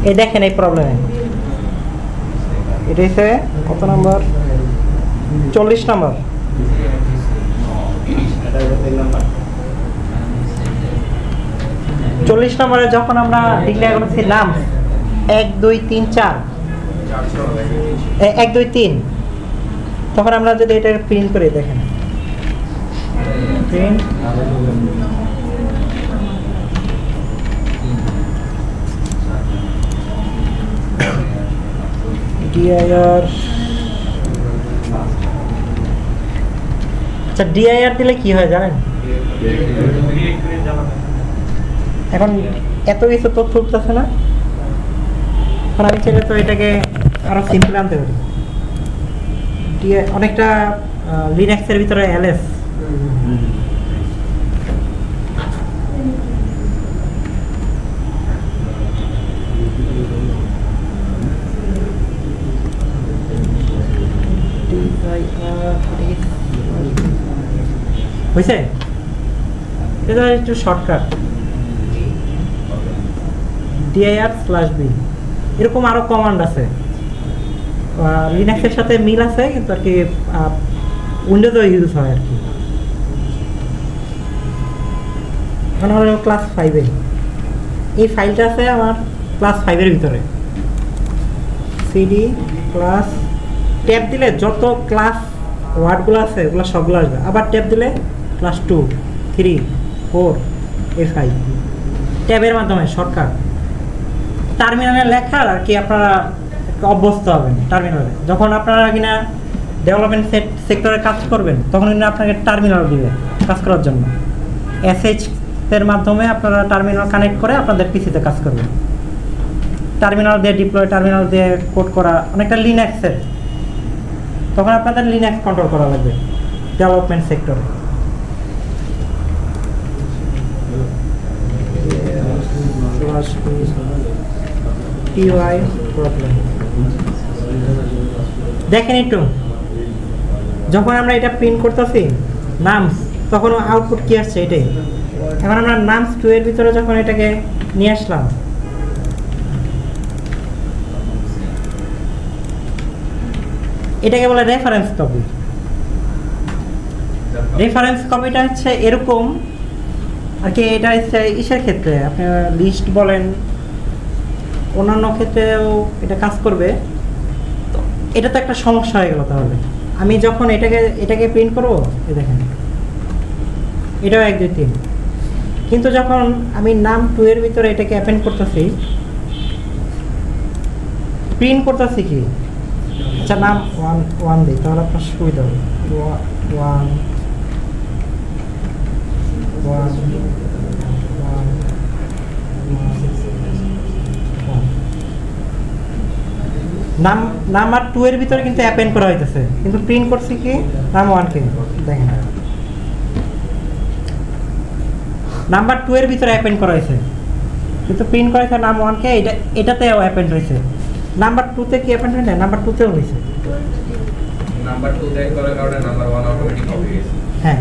এই দেখেন এই প্রবলেমে এটা হচ্ছে কত নম্বর 40 নম্বর। চল্লিশ নম্বরে যখন আমরা ডিক্লেয়ার করছি নাম 1 2 3 4 1 2 3, তখন আমরা যদি এটা প্রিন্ট করে দেখেন প্রিন্ট ডিআইআর, আচ্ছা ডিআইআর দিলে কি হয় জানেন? এখন এত কিছু তথ্য উঠতেছে না, এখন আমি চাইলে তো এটাকে আরো সিম্পল আনতে পারি। অনেকটা লিনাক্সের ভিতরে এলএস, হয়েছে? এটা একটু শর্টকাট dir/b, এরকম আরো কমান্ড আছে লিনাক্সের সাথে মিল আছে, কিন্তু আর কি উইন্ডোজও ইউজ হয় আর কি। এখন আমার ক্লাস 5-এ এই ফাইলটা আছে আমার ক্লাস 5-এর ভিতরে। সিডি ক্লাস ট্যাব দিলে যত ক্লাস ওয়ার্ডগুলো আছে ওগুলো সবগুলো আসবে, আবার ট্যাব দিলে ক্লাস 2 3 4 এই 5 ট্যাবের মাধ্যমে শর্টকাট টার্মিনালে লেখার আর কি আপনারা অভ্যস্ত হবেন। টার্মিনালে যখন আপনারা কিনা ডেভেলপমেন্ট সেক্টরে কাজ করবেন তখন কিন্তু আপনাকে টার্মিনাল দিবে কাজ করার জন্য। এসএইচ এর মাধ্যমে আপনারা টার্মিনাল কানেক্ট করে আপনাদের পিসিতে কাজ করবেন। টার্মিনাল দিয়ে ডিপ্লয়, টার্মিনাল দিয়ে কোড করা অনেকটা লিনাক্সের, তখন আপনাদের লিনাক্স কন্ট্রোল করা লাগবে ডেভেলপমেন্ট সেক্টরে। দেখেন একটু, যখন আমরা এটা প্রিন্ট করতেছি নামস, তখন আউটপুট কি আসছে এটাই। এখন আমরা নামস 2 এর ভিতরে যখন এটাকে নিয়ে আসলাম, এটাকে বলে রেফারেন্স কপি। রেফারেন্স কপিটা হচ্ছে এরকম আর কি, এটা হচ্ছে ইসের ক্ষেত্রে আপনি লিস্ট বলেন, অন্যান্য ক্ষেত্রেও এটা কাজ করবে। তো এটা তো একটা সমস্যা হয়ে গেল। তাহলে আমি যখন এটাকে প্রিন্ট করবো, এই দেখেন এটাও 1 2 3, কিন্তু যখন আমি নাম 2 এর ভিতরে এটাকে অ্যাপেন্ড করতেছি, প্রিন্ট করতেছি কি, আচ্ছা নাম 1 দিই তাহলে আপনার সুবিধা হবে। 1 নাম্বার 2 এর ভিতরে কিন্তু অ্যাপেন্ড করা হইতেছে, কিন্তু প্রিন্ট করছি কি নাম 1 কে। দেখেন নাম্বার 2 এর ভিতরে অ্যাপেন্ড করা হয়েছে, কিন্তু প্রিন্ট করা হয়েছে নাম 1 কে। এটাতেও অ্যাপেন্ড হয়েছে, নাম্বার 2 তে কি অ্যাপেন্ড হয় না, নাম্বার 2 তেও হয়েছে। নাম্বার 2 তে করার কারণে নাম্বার 1 অটোমেটিক কপি হয়েছে। হ্যাঁ,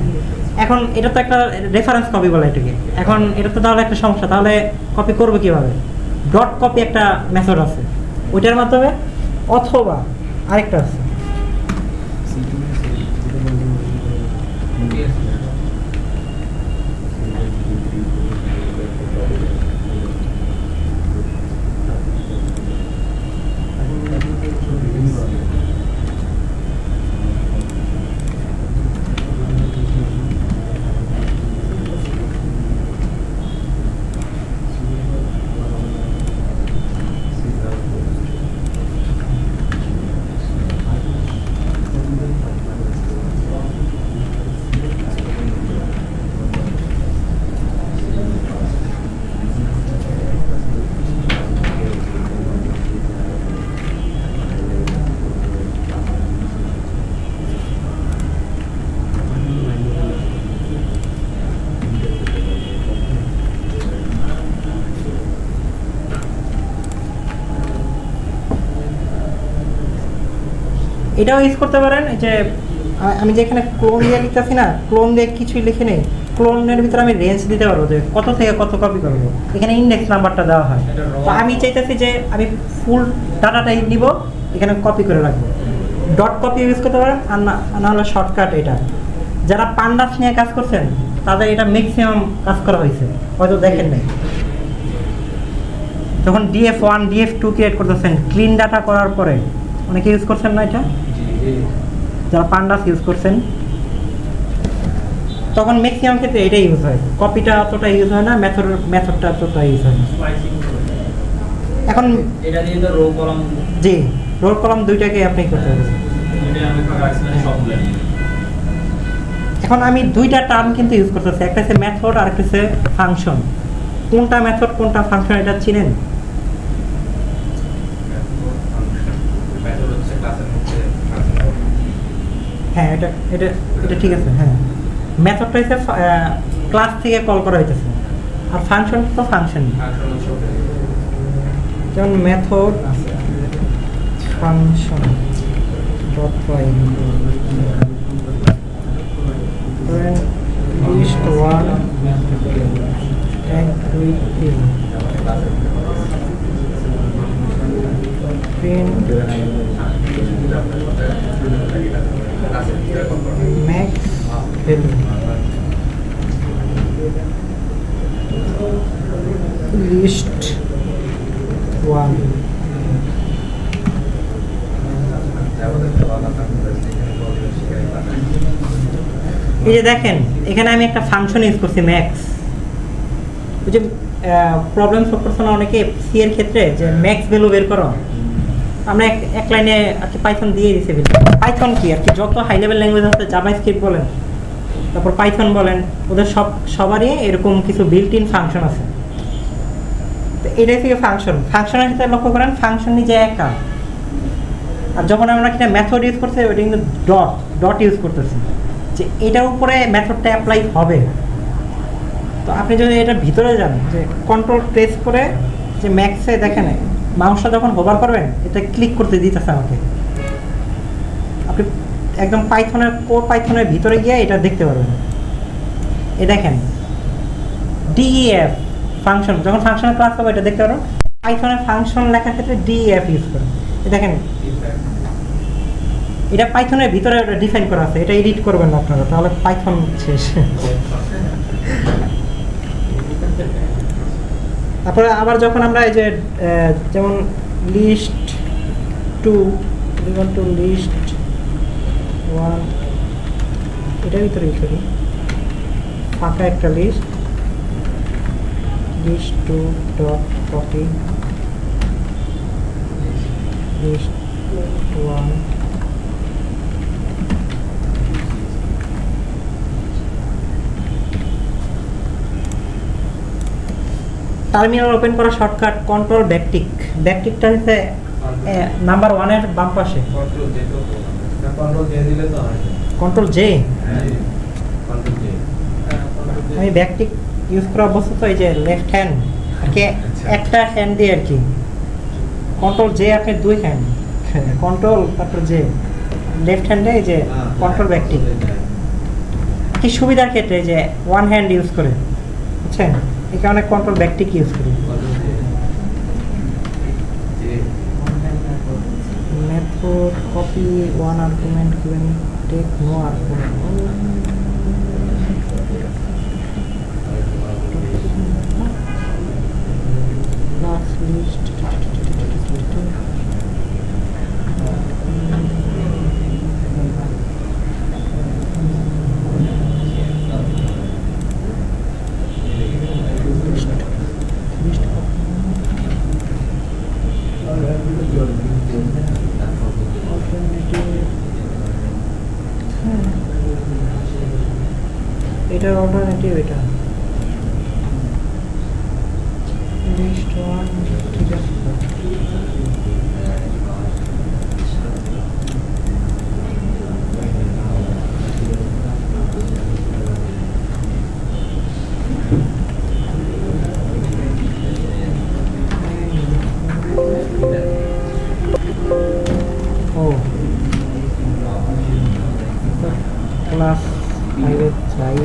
এখন এটা তো একটা রেফারেন্স কপি বলে এটাকে। এখন এটা তো তাহলে একটা সমস্যা, তাহলে কপি করবে কিভাবে? ডট কপি একটা মেথড আছে ওইটার মাধ্যমে, অথবা আরেকটা আছে এটাও ইউজ করতে পারেন। এই যে আমি যেখানে ক্লোন দিয়ে লিখতেছি না, ক্লোন দিয়ে কিছুই লিখে নেই, ক্লোনের ভিতরে আমি রেঞ্জ দিতে পারবো যে কত থেকে কত কপি করবো, এখানে ইন্ডেক্স নাম্বারটা দেওয়া হয়। তো আমি চাইতেছি যে আমি ফুল ডাটাটাই নিব, এখানে কপি করে রাখবো। ডট কপি ইউজ করতে পারেন, আর না হলে শর্টকাট এটা। যারা পান্ডাস নিয়ে কাজ করছেন তাদের এটা ম্যাক্সিমাম কাজ করা হয়েছে, হয়তো দেখেন নাই। যখন DF1 DF2 ক্রিয়েট করতেছেন ক্লিন ডাটা করার পরে, অনেকে ইউজ করছেন না এটা, যারা পান্ডাস ইউজ করছেন তখন ম্যাক্সিমাম ক্ষেত্রে এটাই ইউজ হয়। কপিটা অতটা ইউজ হয় না, মেথডটা অতটা ইউজ হয় না। এখন এটা দিয়ে তো রো কলাম, জি, রোল কলাম দুইটাকে আপনি করতে পারবেন। এটা আমি রাখছিলাম সবগুলো নিয়ে। এখন আমি দুইটা টার্ম কিন্তু ইউজ করতেছি, একটা হচ্ছে মেথড আর একটা হচ্ছে ফাংশন। কোনটা মেথড কোনটা ফাংশন এটা চিনেন? মেথড হচ্ছে ক্লাসের মধ্যে হ্যাঁ, এটা এটা এটা ঠিক আছে। হ্যাঁ, মেথডটা হচ্ছে ক্লাস থেকে কল করা হইতেছে, আর ফাংশন তো ফাংশন। ফাংশন হচ্ছে যেমন method function dot file list 1 1 2 3 print max value list 1। এই যে দেখেন এখানে আমি একটা ফাংশন ইউজ করছি ম্যাক্স। ওই যে প্রবলেম সলভ করছে না অনেকে সি এর ক্ষেত্রে যে ম্যাক্স ভ্যালু বের করো, আমরা এক লাইনে আর কি পাইথন দিয়ে দিয়েছি। পাইথন কি আর কি যত হাই লেভেল ল্যাঙ্গুয়েজ আছে, জাভাস্ক্রিপ্ট বলেন, তারপর পাইথন বলেন, ওদের সবারই এরকম কিছু বিল্ট ইন ফাংশন আছে। তো এটাই থেকে ফাংশনের ক্ষেত্রে লক্ষ্য করেন, ফাংশন নিজে একা। আর যখন আমরা কিনা মেথড ইউজ করছি ওইটা কিন্তু ডট ইউজ করতেছি, যে এটার উপরে মেথডটা অ্যাপ্লাই হবে। তো আপনি যদি এটার ভিতরে যান, যে কন্ট্রোল প্রেস করে যে ম্যাক্সে দেখেন মাউসটা যখন হোভার করবেন এটা ক্লিক করতে দিতেছে আমাকে, আপনি একদম পাইথনের ভিতরে গিয়ে এটা দেখতে পারবেন। এ দেখেন DEF ফাংশন, যখন ফাংশনের ক্লাস হবে এটা দেখতে পারবেন। পাইথনের ফাংশন লেখার ক্ষেত্রে DEF ইউজ করেন। এ দেখেন এটা পাইথনের ভিতরে ডিফাইন করা আছে, এটা এডিট করবেন না আপনারা, তাহলে পাইথন শেষ। তারপরে আবার যখন আমরা এই যে যেমন লিস্ট 2 লিস্ট 1 এটার ভিতরে করি ফাঁকা একটা list 2 dot copy list 1 terminal open করা শর্টকাট কন্ট্রোল ব্যাকটিকটা হচ্ছে নাম্বার 1 এর বাম পাশে। কন্ট্রোল জে আমি ব্যাকটিক ইউজ করা অবস্থা, তো এই যে লেফট হ্যান্ড আর কি একটা হ্যান্ড দিয়ে আর কি, কন্ট্রোল জে আপনি দুই হ্যান্ড, কন্ট্রোল তারপর জে লেফট হ্যান্ডে এই যে কন্ট্রোল ব্যাকটিক। কি সুবিধার ক্ষেত্রে যে ওয়ান হ্যান্ড ইউজ করে, বুঝছেন, এই কারণে কন্ট্রোল ব্যাকটিক ইউজ করি। Method copy one argument given take no argument class list এটার অল্টারনেটিভ এটা লিস্ট 1 ঠিক আছে। ও ক্লাস 5 এর চাই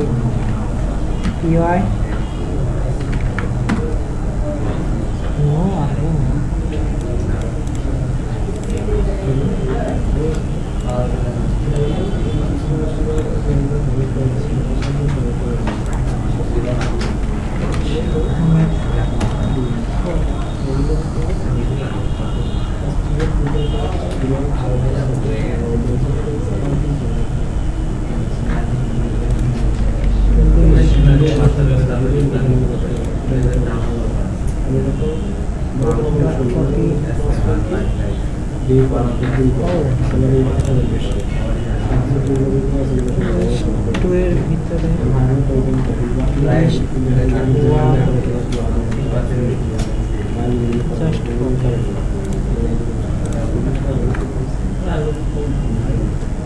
টু এর ভিতরে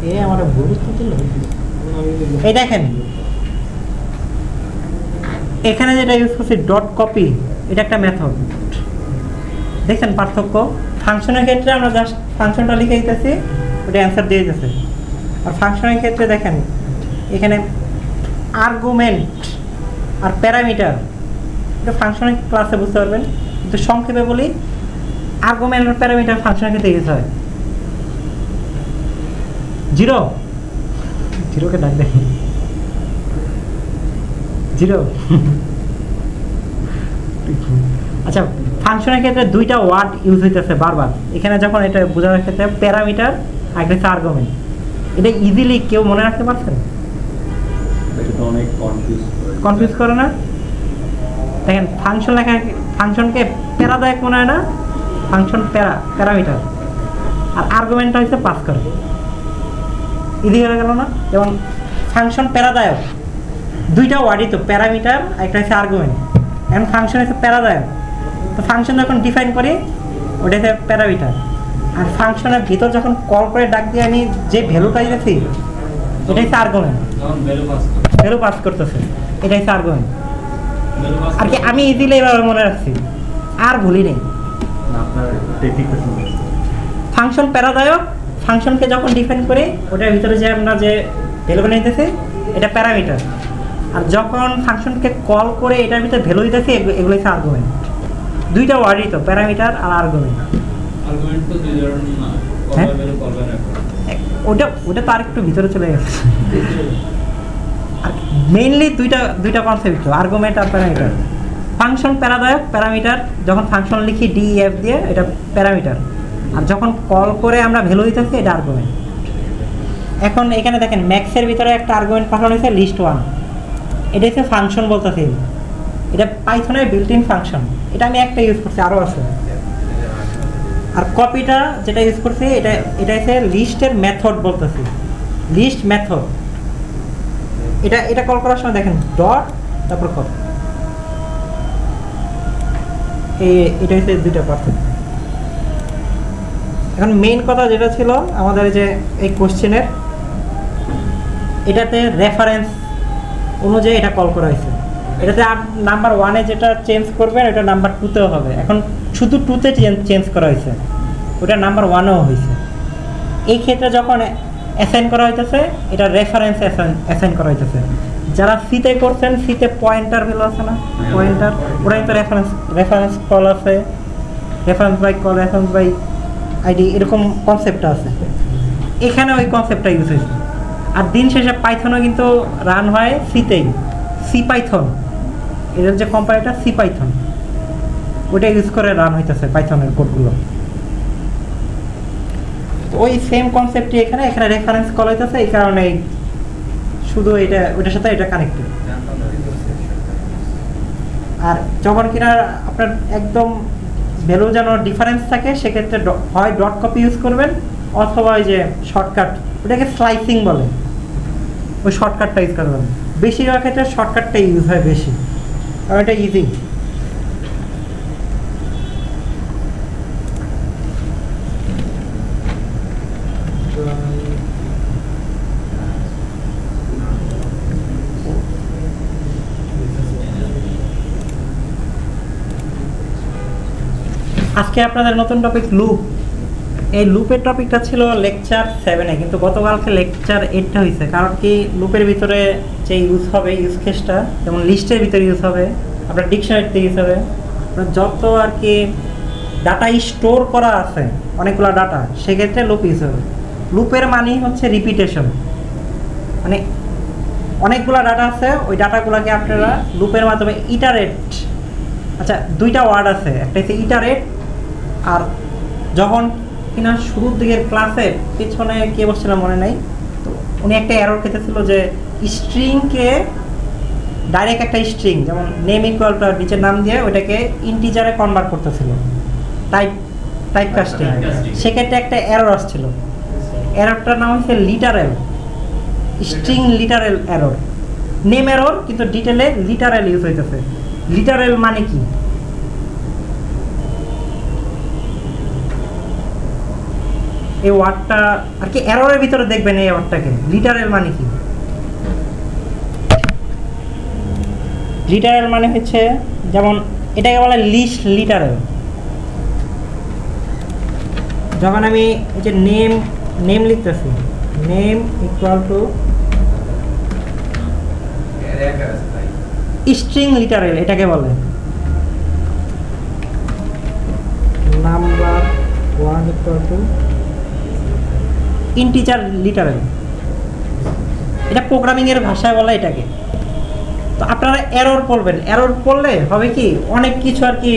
এ আমার ভুল বুঝতে দিল। এই দেখেন এখানে যেটা ইউজ করছি ডট কপি, এটা একটা মেথড। দেখছেন পার্থক্য? ফাংশনের ক্ষেত্রে আমরা জাস্ট ফাংশনটা লিখে দিতেছি, ওটা অ্যান্সার দিয়ে দিতেছে। আর ফাংশনের ক্ষেত্রে দেখেন এখানে আর্গুমেন্ট আর প্যারামিটার, এটা ফাংশনের ক্লাসে বুঝতে পারবেন, কিন্তু সংক্ষেপে বলি আর্গুমেন্ট আর প্যারামিটার ফাংশনের ক্ষেত্রে ইউজ হয়। জিরোকে ডাক দেখেন, জিরো। আচ্ছা, ফাংশনের ক্ষেত্রে দুইটা ওয়ার্ড ইউজ হইতেছে বারবার এখানে, যখন এটা বোঝানোর ক্ষেত্রে প্যারামিটার আর একটা আর্গুমেন্ট। এটা ইজিলি কেউ মনে রাখতে পারছেন? অনেক কনফিউজ করে না? দেখেন ফাংশন লেখা, ফাংশনকে প্যারাদায়ক মনে হয় না, ফাংশন প্যারামিটার আর আর্গুমেন্টটা হচ্ছে পাস করে, ইজি হয়ে গেল না? এবং ফাংশন প্যারাদায়ক, দুইটা ওয়ার্ডই তো, প্যারামিটার আর একটা হচ্ছে আর্গুমেন্ট। এখন ফাংশন হচ্ছে প্যারাদায়ক, তো ফাংশন যখন ডিফাইন করি ওটা হচ্ছে প্যারামিটার। আর ফাংশনের ভিতর যখন কল করে ডাক দিয়ে আমি যে ভ্যালুটা দিয়েছি এটা হচ্ছে আর্গুমেন্ট, ভ্যালু পাস করতেছে, এটা হচ্ছে আর্গুমেন্ট। আর কি আমি ইজিলি এভাবে মনে রাখছি, আর ভুলি নেই। ফাংশন প্যারাদায়ক, ফাংশনকে যখন ডিফাইন করি ওটার ভিতরে যে আমরা যে ভ্যালু নিতেছি এটা প্যারামিটার, আর যখন ফাংশনকে কল করে এটার ভিতরে ভ্যালু দিতেছি এগুলো হচ্ছে আর্গুমেন্ট। দুইটা ওয়ার্ডই তো, প্যারামিটার আর আর্গুমেন্ট। আর্গুমেন্ট তো দুই ধরনের না, হ্যাঁ? কল ওটা তো আরেকটু ভিতরে চলে গেছে। আর মেইনলি দুইটা কনসেপ্ট, আর্গুমেন্ট আর প্যারামিটার। ফাংশন প্যারাদায়ক, প্যারামিটার যখন ফাংশন লিখি DEF দিয়ে এটা প্যারামিটার, আর যখন কল করে আমরা ভ্যালু দিতেছি এটা আর্গুমেন্ট। এখন এখানে দেখেন ম্যাক্সের ভিতরে একটা আর্গুমেন্ট পাঠানো হয়েছে list1, এটা হচ্ছে ফাংশন বলতেছি, এটা পাইথনের বিল্ট ইন ফাংশন। এটা আমি একটা ইউজ করছি, আরও আছে। আর কপিটা যেটা ইউজ করছি এটা হচ্ছে লিস্টের মেথড বলতেছি, লিস্ট মেথড। এটা কল করার সময় দেখেন ডট তারপর কল, এটা হচ্ছে দুইটা পার্থক্য। এখন মেইন কথা যেটা ছিল আমাদের যে এই কোশ্চেনের, এটাতে রেফারেন্স অনুযায়ী এটা কল করা হয়েছে। এটাতে নাম্বার 1-এ যেটা চেঞ্জ করবেন এটা নাম্বার 2-তেও হবে। এখন শুধু 2-তে চেঞ্জ করা হয়েছে, ওটা নাম্বার 1-এও হয়েছে। এই ক্ষেত্রে যখন অ্যাসাইন করা হইতেছে এটা রেফারেন্স অ্যাসাইন করা হইতেছে। যারা সিতে করছেন, সিতে পয়েন্টার ভ্যালু আছে না, পয়েন্টার, ওটা কিন্তু রেফারেন্স কল আছে, reference by call, reference by ID, এরকম কনসেপ্টটা আছে। এখানে ওই কনসেপ্টটা ইউজ হয়েছে। আর দিন শেষে পাইথনও কিন্তু রান হয় সিতেই, সি পাইথন, এদের যে কোম্পানিটা সি পাইথন, ওটা ইউজ করে রান হইতেছে পাইথনের কোডগুলো। ওই সেম কনসেপ্টই এখানে রেফারেন্স কল হইতেছে, এই কারণে শুধু এটা ওটার সাথে এটা কানেক্টেড। আর যখন কিনা আপনার একদম ভ্যালু যেন ডিফারেন্স থাকে সেক্ষেত্রে হয় ডট কপি ইউজ করবেন, অথবা ওই যে শর্টকাট, ওটাকে স্লাইসিং বলে, ওই শর্টকাটটা ইউজ করবেন। বেশিরভাগ ক্ষেত্রে শর্টকাটটা ইউজ হয় বেশি, কারণ এটা ইজি। আজকে আপনাদের নতুন টপিক লুপ। এই লুপের টপিকটা ছিল লেকচার 7-এ, কিন্তু গতকালকে লেকচার 8টা হয়েছে। কারণ কি, লুপের ভিতরে যে ইউজ হবে, ইউজ কেসটা যেমন লিস্টের ভিতরে ইউজ হবে, আপনার ডিকশনারিতে ইউজ হবে, আপনার যত আর কি ডাটা স্টোর করা আছে, অনেকগুলো ডাটা, সেক্ষেত্রে লুপ ইউজ হবে। লুপের মানে হচ্ছে রিপিটেশন, মানে অনেকগুলো ডাটা আছে, ওই ডাটাগুলোকে আপনারা লুপের মাধ্যমে ইটারেট, আচ্ছা দুইটা ওয়ার্ড আছে, একটা হচ্ছে ইটারেট, আর যখন কিনা শুরুর দিকের ক্লাসে পিছনে কে বসছিলাম মনে নাই, তো উনি একটা এরর খেতেছিল যে স্ট্রিংকে ডাইরেক্ট একটা স্ট্রিং যেমন নেম ইকুয়াল টু নিচের নাম দিয়ে ওইটাকে ইন্টিজারে কনভার্ট করতেছিল, টাইপ কাস্টিং, সেক্ষেত্রে একটা এরর আসছিল। এররটার নাম হচ্ছে literal, string literal error, name error কিন্তু ডিটেলে লিটারেল ইউজ হইতেছে। লিটারেল মানে কি? এই ওয়ার্ডটা আর কি এররের ভিতরে দেখবেন, এই ওয়ার্ডটাকে লিটারেল মানে কি? লিটারেল মানে হচ্ছে যেমন এটাকে বলে লিস্ট লিটারেল। যখন আমি এই যে নেম লিখতেছি, name equal to string literal, এটাকে বলে number 1 equal to integer literal, এটা প্রোগ্রামিং এর ভাষায় বলে এটাকে। তো আপনারা এরর পড়বেন, এরর পড়লে হবে কি অনেক কিছু আর কি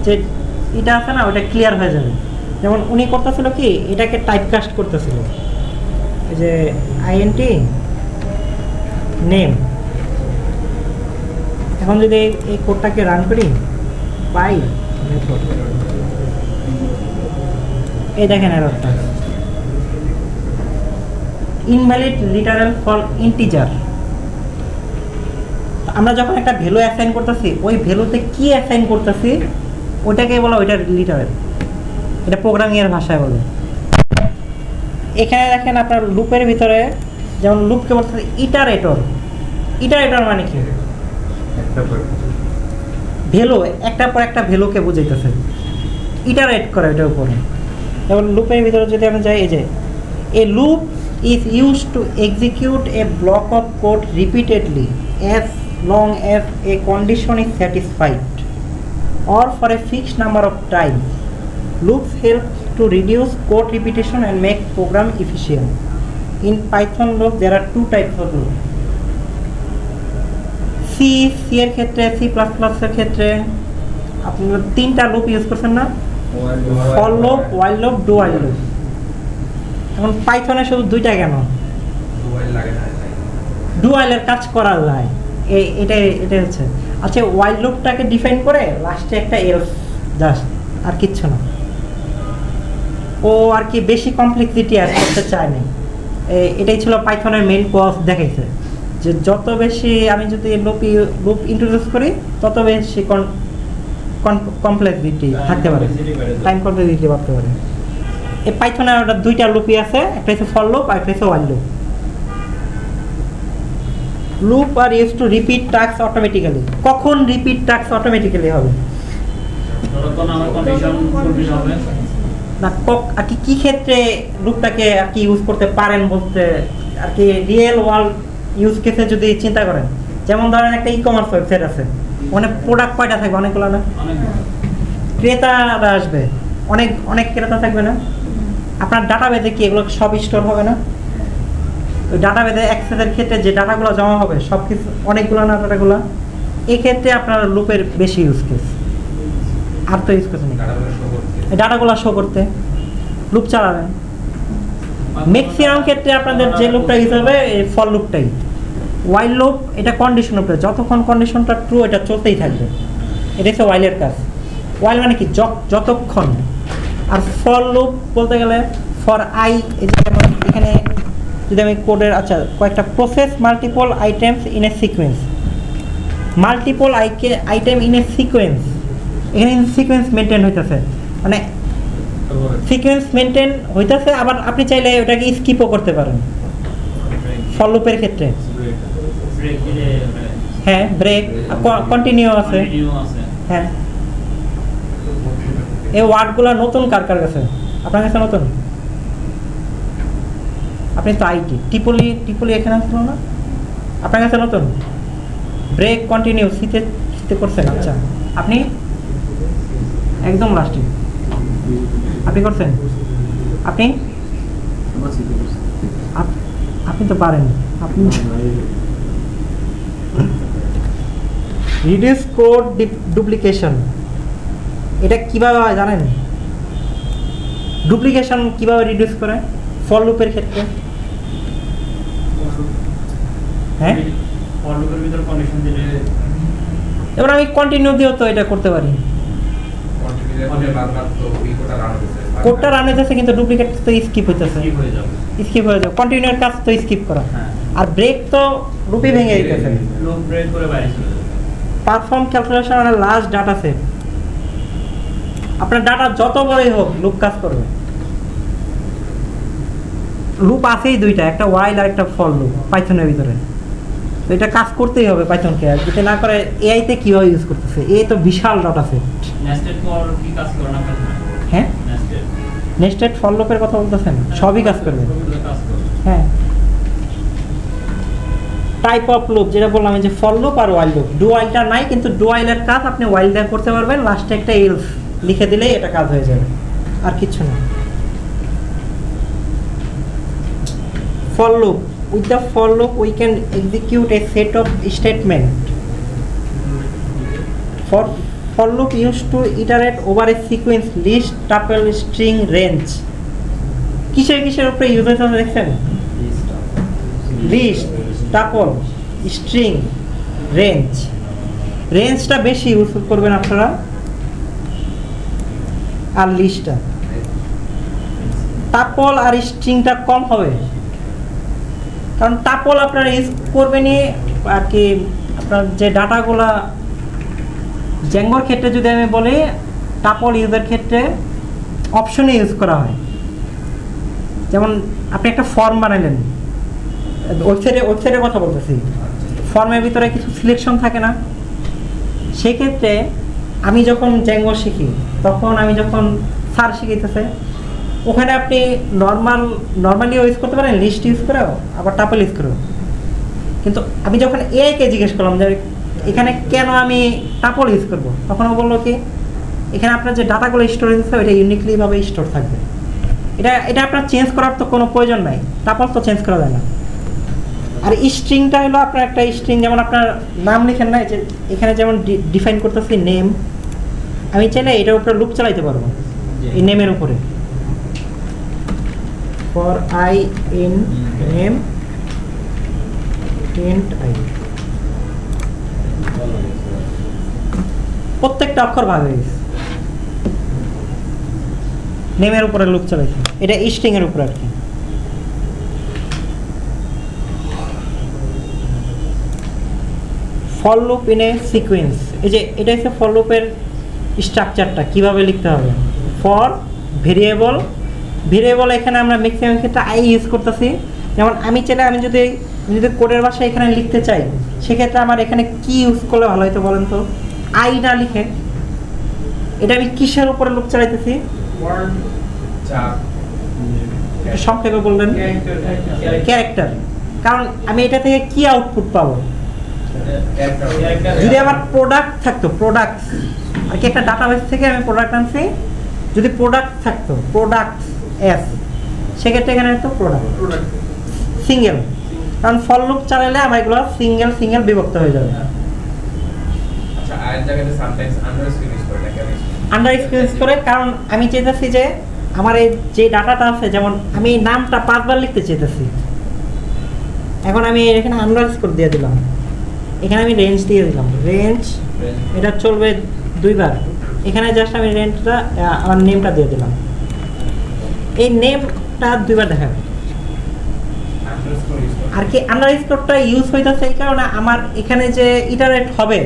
যে এটা আছে না ওটা ক্লিয়ার হয়ে যাবে। যেমন উনি করতেছিল কি এটাকে টাইপকাস্ট করতেছিল, এই যে আইএনটি নেম, এখন যদি এই কোডটাকে রান করি পাই মেথড, এই দেখেন এররটা ইনভ্যালিড লিটারেল ফর ইন্টিজার। আমরা যখন একটা ভ্যালু অ্যাসাইন করতেছি ওই ভ্যালুতে কি অ্যাসাইন করতেছি ওইটাকে বলা ওইটা লিটারেল, এটা প্রোগ্রামিং এর ভাষায় বলে। এখানে দেখেন আপনার লুপের ভিতরে যেমন লুপকে বলতেছে ইটারেটর, ইটারেটর মানে কি ভ্যালু একটার পর একটা ভ্যালুকে বুঝাইতেছে, ইটারেট করে এটার উপরে। যেমন লুপের ভিতরে যদি আমরা যাই, এই যে এ loop is used to execute a block of code repeatedly as long as a condition is satisfied or for a fixed number of times. Loops help to reduce code repetition and make program efficient. In Python loop there are two types of loop. C এর ক্ষেত্রে, C++ এর ক্ষেত্রে আপনারা তিনটা loop use করছেন না, for loop, while loop, do while loop। এখন পাইথনে শুধু দুইটা কেন? ডু while-এর কাজ করা যায়, এটাই হচ্ছে। আচ্ছা while loop-টাকে ডিফাইন করে লাস্টে একটা এলস, জাস্ট আর কিচ্ছু না। ও আর কি বেশি কমপ্লেক্সিটি অ্যাড করতে চায় না, এটাই ছিল পাইথনের মেইন কজ দেখাইছে যে যত বেশি আমি যদি লুপ ইন্ট্রোডিউস করি তত বেশি কমপ্লেক্সিটি থাকতে পারে, টাইম কমপ্লেক্সিটি বাড়তে পারে। এই পাইথনের ওটা দুইটা লুপই আছে, একটা হচ্ছে ফর লুপ আর একটা হচ্ছে while loop। লুপ আর use to repeat task automatically. কখন রিপিট টাস্ক অটোমেটিক্যালি হবে? যখন আমার কন্ডিশন ফুলফিল হবে না, আর কি ক্ষেত্রে লুপটাকে আর কি ইউজ করতে পারেন বলতে আর কি রিয়েল ওয়ার্ল্ড ইউজ কেসে যদি চিন্তা করেন, যেমন ধরেন একটা ই-কমার্স ওয়েবসাইট আছে, মানে প্রোডাক্ট কয়টা থাকবে? অনেকগুলো না, ক্রেতারা আসবে, অনেক ক্রেতা থাকবে না, আপনার ডাটাবেজে কি এগুলো সব স্টোর হবে না? ওই ডাটাবেজে অ্যাক্সেসের ক্ষেত্রে যে ডাটাগুলো জমা হবে সব কিছু অনেকগুলো না ডাটাগুলো, এই ক্ষেত্রে আপনার লুপের বেশি ইউজ কেস। আর তো ইউজ করছেন ডাটাগুলো শো করতে লুপ চালাবেন। ম্যাক্সিমাম ক্ষেত্রে আপনাদের যে লুপটা ইউজ হবে ফর লুপটাই। while লুপ এটা কন্ডিশন উপরে, যতক্ষণ কন্ডিশনটা ট্রু এটা চলতেই থাকবে, এটা হচ্ছে while-এর কাজ। while মানে কি যতক্ষণ। আর ফর লুপ বলতে গেলে ফর আই, এই যে যেমন এখানে যদি আমি কোডের আচ্ছা কয়েকটা process multiple items in a sequence, multiple item in a sequence, এখানে সিকোয়েন্স মেনটেন হইতেছে, মানে সিকোয়েন্স মেনটেন হইতেছে, আবার আপনি চাইলে ওটাকে স্কিপও করতে পারেন ফর লুপের ক্ষেত্রে। হ্যাঁ ব্রেক, কন্টিনিউ আছে। হ্যাঁ এই ওয়ার্ডগুলো নতুন কার কাছে? আপনার কাছে নতুন? আপনি তো আইটি টিপলি এখানে আসলো না, আপনার কাছে নতুন। ব্রেক, কন্টিনিউ শীতে করছেন, আচ্ছা আপনি একদম লাস্টে আপনি করছেন? আপনি আমার সিটি করছি। আপনি তো পারেন। আপনি রিডিউস কোড ডুপ্লিকেশন, এটা কিভাবে হয় জানেন? ডুপ্লিকেশন কিভাবে রিডিউস করে ফর লুপের ক্ষেত্রে? হ্যাঁ, ফর লুপের ভিতর কন্ডিশন দিলে এবার আমি কন্টিনিউ দিয়েও তো এটা করতে পারি। কোডটা রান হইতেছে কিন্তু ডুপ্লিকেট তো স্কিপ হইতেছে, স্কিপ হয়ে যাবে। স্কিপ হয়ে যাবে। কন্টিনিউর কাজ তো স্কিপ করা, হ্যাঁ, আর ব্রেক তো লুপই ভেঙে দিতেছে। লুপ ব্রেক করে বাইরে চলে যাবে। পারফর্ম ক্যালকুলেশন আর লাস্ট ডাটা সেট, আপনার ডাটা যত বড়ই হোক লুপ কাজ করবে। লুপ আছেই দুইটা, একটা ওয়াইল আর একটা ফর লুপ পাইথনের ভিতরে। তো এটা কাজ করতেই হবে পাইথনকে, আর যেটা না করে এআইতে কীভাবে ইউজ করতেছে? এই তো বিশাল ডাটা সেট। নেস্টেড ফর কি কাজ করে না কাজ না? হ্যাঁ, নেস্টেড নেস্টেড ফর লুপের কথা বলতেছেন, সবই কাজ করবে। কাজ করে। হ্যাঁ, টাইপ অফ লুপ যেটা বললাম, এই যে ফর লুপ আর ওয়াইল লুপ। ডু ওয়াইলটা নাই, কিন্তু ডু ওয়াইলের কাজ আপনি ওয়াইল দিয়ে করতে পারবেন। লাস্টে একটা এলস লিখে দিলেই এটা কাজ হয়ে যাবে, আর কিচ্ছু না। For loop, with the for loop we can execute a set of statement. For loop use to iterate over a sequence, list, tuple, string, range. কিসের উপরে ইউজ হয়েছে দেখছেন? লিস্ট, টাপল, স্ট্রিং, রেঞ্জ। রেঞ্জটা বেশি ইউজ করবেন আপনারা, আর লিস্টটা। টাপল আর স্ট্রিংটা কম হবে, কারণ টাপল আপনারা ইউজ করবেনই আর কি আপনার যে ডাটাগুলা। জ্যাঙ্গোর ক্ষেত্রে যদি আমি বলি, টাপল ইউজের ক্ষেত্রে অপশনে ইউজ করা হয়। যেমন আপনি একটা ফর্ম বানালেন, ওয়েবসাইটের কথা বলতেছি, ফর্মের ভিতরে কিছু সিলেকশন থাকে না? সেক্ষেত্রে আমি যখন জ্যাঙ্গো শিখি, তখন আমি যখন স্যার শিখাইতেছে, ওখানে আপনি নর্মালি ইউজ করতে পারেন, লিস্ট ইউজ করেও, আবার টাপল ইউজ করেও। কিন্তু আমি যখন এআইকে জিজ্ঞেস করলাম যে এখানে কেন আমি টাপল ইউজ করবো, তখন ও বললো কি এখানে আপনার যে ডাটাগুলো স্টোর হয়েছে ওইটা ইউনিকলিভাবে স্টোর থাকবে। এটা আপনার চেঞ্জ করার তো কোনো প্রয়োজন নাই, টাপল তো চেঞ্জ করা যায় না। আর স্ট্রিংটা হলো আপনার একটা স্ট্রিং, যেমন আপনার নাম লিখেন না, যে এখানে যেমন ডিফাইন করতেছি নেম, আমি চাইলে এটার উপরে লুপ চালাইতে পারবো এই নেমের উপরে। For I in name int I, প্রত্যেকটা অক্ষর ভাগ হয়ে গেছে, নেমের উপরে লুপ চালাইছে। এটা স্ট্রিং এর উপরে আর কি। For loop in a sequence, এই যে এটা হচ্ছে ফর লুপের স্ট্রাকচারটা কিভাবে লিখতে হবে। ফর ভেরিয়েবল এখানে আমরা ম্যাক্সিমাম ক্ষেত্রে আই ইউজ করতেছি। যেমন আমি চাইলে আমি যদি কোডের ভাষায় এখানে লিখতে চাই, সেক্ষেত্রে আমার এখানে কি ইউজ করলে ভালো হতো বলেন তো? আই না লিখে এটা আমি কিসের উপরে লুপ চালাইতেছি? সংক্ষেপে বললেন ক্যারেক্টার। কারণ আমি এটা থেকে কি আউটপুট পাবো? যদি আমার প্রোডাক্ট থাকতো, প্রোডাক্ট আর কি, একটা ডাটাবেস থেকে আমি প্রোডাক্ট আনছি, যদি প্রোডাক্ট থাকতো, প্রোডাক্ট এস, সেক্ষেত্রে এখানে তো প্রোডাক্ট সিঙ্গেল, কারণ ফর লুপ চালালে আমার এগুলো সিঙ্গেল বিভক্ত হয়ে যাবে। আচ্ছা, আয়ের জায়গাতে সামটাইমস আন্ডারস্কোর ইউজ করে না কেন? আন্ডারস্কোর ইউজ করে কারণ আমি চাইতেছি যে আমার এই যে ডাটাটা আছে, যেমন আমি নামটা 5 বার লিখতে চাইতেছি, এখন আমি এখানে আন্ডারস্কোর দিয়ে দিলাম, এখানে আমি রেঞ্জ দিয়ে দিলাম, রেঞ্জ এটা চলবে 2 বার। এখানে জাস্ট আমি রেঞ্জটা আমার নেমটা দিয়ে দিলাম, এই নেমটা 2 বার দেখাবে। আর কি আন্ডারস্কোরটা ইউজ হইতেছে এই কারণে আমার এখানে যে ইটারেট হবে,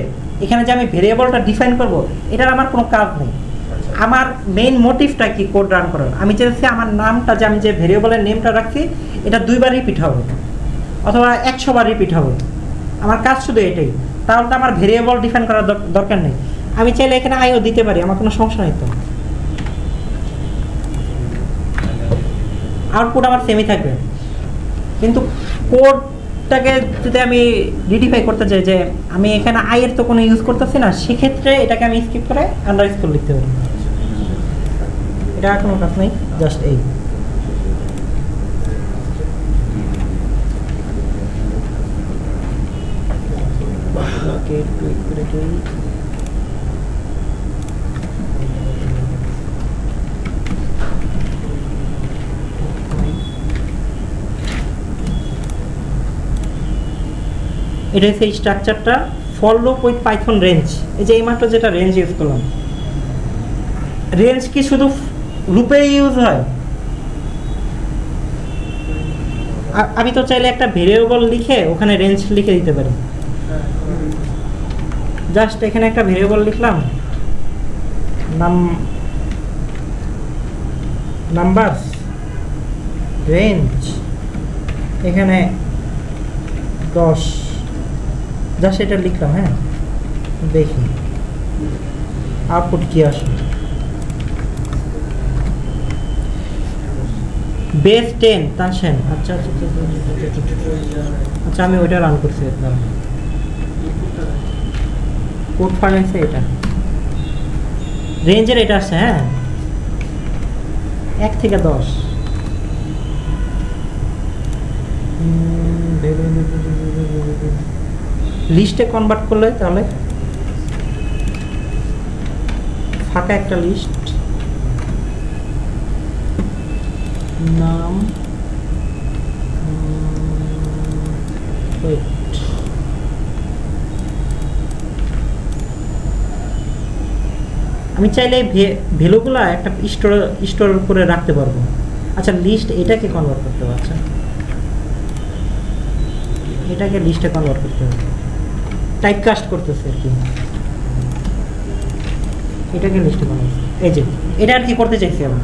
এখানে যে আমি ভেরিয়েবলটা ডিফাইন করব, এটার আমার কোনো কাজ নেই। আমার মেইন মোটিভটা কি কোড রান করার, আমি চাইছি আমার নামটা যে আমি যে ভেরিয়েবলের নেমটা রাখছি এটা 2 বার রিপিট হবে অথবা 100 বার রিপিট হবে। আমার কাজ শুধু এটাই, তাহলে তো আমার ভেরিয়েবল ডিফাইন করার দরকার নেই। আমি চাইলে এখানে আইও দিতে পারি, আমার কোনো সমস্যা নেই। তো আউটপুট আমার সেমই থাকবে, কিন্তু কোডটাকে যদি আমি রিডিফাই করতে চাই যে আমি এখানে আইয়ের তো কোনো ইউজ করতেছি না, সেক্ষেত্রে এটাকে আমি স্কিপ করে আন্ডারস্কোর লিখতে পারি। এটা কোনো কাজ নেই, জাস্ট এই ওকে টুইক করে দেই। এটা হচ্ছে স্ট্রাকচারটা for loop with Python range. এই যে এইমাত্র যেটা রেঞ্জ ইউজ করলাম, রেঞ্জ কি শুধু লুপে ইউজ হয়? আমি তো চাইলে একটা ভেরিয়েবল লিখে ওখানে রেঞ্জ লিখে দিতে পারি। জাস্ট এখানে একটা ভেরিয়েবল লিখলাম, নাম্বারস রেঞ্জ, এখানে 10, জাস্ট এটা লিখলাম। হ্যাঁ, দেখি আউটপুট কি আসে। বেস 10 তানসেন। আচ্ছা আচ্ছা আচ্ছা, আমি ওইটা রান করছি। কোড ফাইন্যান্সে এটা রেঞ্জের এটা আসছে। হ্যাঁ, 1 থেকে 10। লিস্টে কনভার্ট করলে তাহলে ফাঁকা একটা লিস্ট, নাম আমি চাইলে ভ্যালুগুলো একটা স্টোর করে রাখতে পারবো। আচ্ছা, লিস্ট এটাকে কনভার্ট করতে হবে। আচ্ছা, এটাকে লিস্টে কনভার্ট করতে হবে, টাইপকাস্ট করতেছে আর কি। এটাকে লিস্টে কনভার্ট, এই যে এটা আর কি করতে চাইছি আমি,